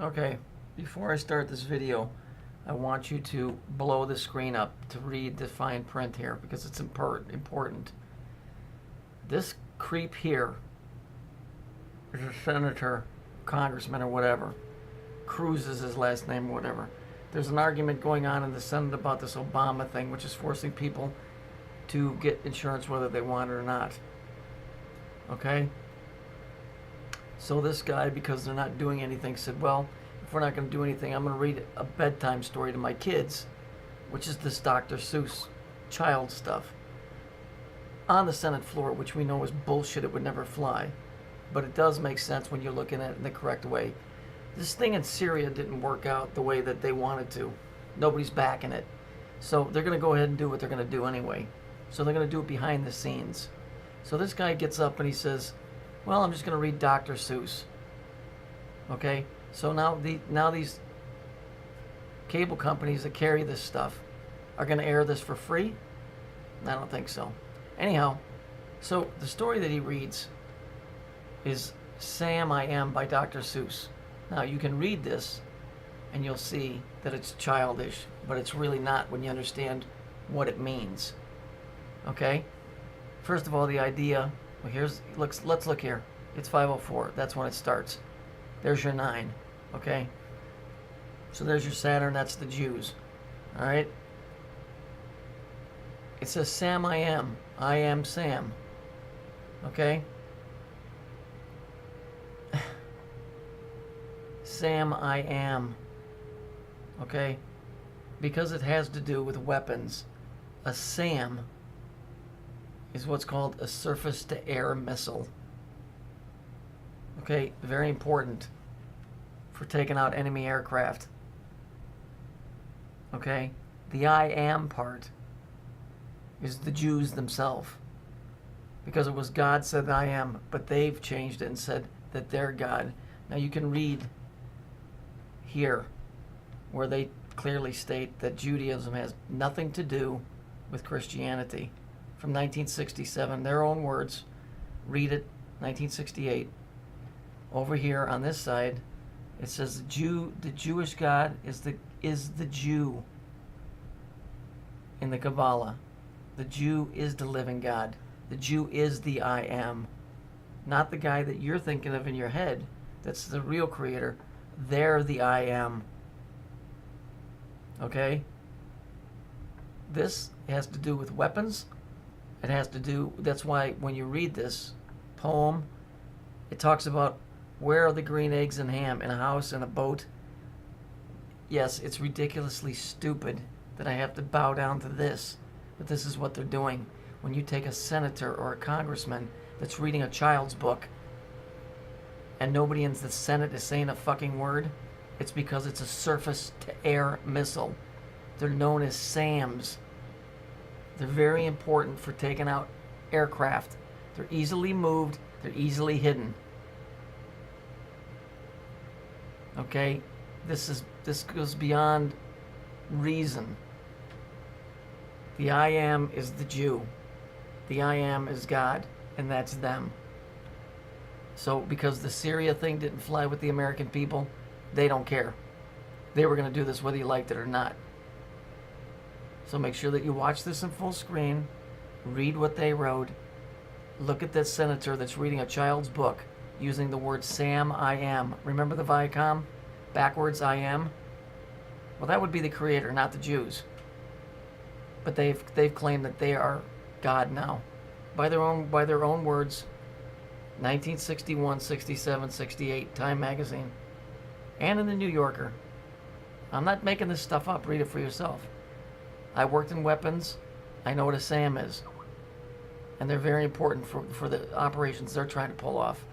Okay, before I start this video, I want you to blow the screen up to read the fine print here because it's important. This creep here is a senator, congressman, or whatever. Cruz is his last name or whatever. There's an argument going on in the Senate about this Obama thing, which is forcing people to get insurance whether they want it or not. Okay? So this guy, because they're not doing anything, said, well, if we're not going to do anything, I'm going to read a bedtime story to my kids, which is this Dr. Seuss child stuff, on the Senate floor, which we know is bullshit. It would never fly. But it does make sense when you're looking at it in the correct way. This thing in Syria didn't work out the way that they wanted to. Nobody's backing it. So they're going to go ahead and do what they're going to do anyway. So they're going to do it behind the scenes. So this guy gets up and he says, well, I'm just going to read Dr. Seuss. Okay? So now these cable companies that carry this stuff are going to air this for free? I don't think so. Anyhow, so the story that he reads is Sam I Am by Dr. Seuss. Now, you can read this and you'll see that it's childish, but it's really not when you understand what it means. Okay? First of all, the idea, well, let's look here. It's 5:04. That's when it starts. There's your 9. Okay? So there's your Saturn. That's the Jews. All right? It says Sam I Am. I am Sam. Okay? Sam I Am. Okay? Because it has to do with weapons. A SAM is what's called a surface-to-air missile. Okay? Very important for taking out enemy aircraft. Okay? The I am part is the Jews themselves. Because it was God said I am, but they've changed it and said that they're God. Now you can read here where they clearly state that Judaism has nothing to do with Christianity. From 1967, their own words. Read it, 1968. Over here on this side, it says the Jewish God is the Jew in the Kabbalah. The Jew is the living God. The Jew is the I am. Not the guy that you're thinking of in your head. That's the real creator. They're the I am. Okay? This has to do with weapons. It has to do, that's why when you read this poem, it talks about where are the green eggs and ham in a house, in a boat. Yes, it's ridiculously stupid that I have to bow down to this. But this is what they're doing. When you take a senator or a congressman that's reading a child's book and nobody in the Senate is saying a fucking word, it's because it's a surface-to-air missile. They're known as SAMs. They're very important for taking out aircraft. They're easily moved. They're easily hidden. Okay? This goes beyond reason. The I am is the Jew. The I am is God, and that's them. So because the Syria thing didn't fly with the American people, they don't care. They were going to do this whether you liked it or not. So make sure that you watch this in full screen, read what they wrote, look at that senator that's reading a child's book using the word Sam I am. Remember the Viacom? Backwards I am? Well, that would be the creator, not the Jews. But they've claimed that they are God now. By their own words, 1961, 67, 68, Time magazine. And in the New Yorker. I'm not making this stuff up. Read it for yourself. I worked in weapons. I know what a SAM is. And they're very important for the operations they're trying to pull off.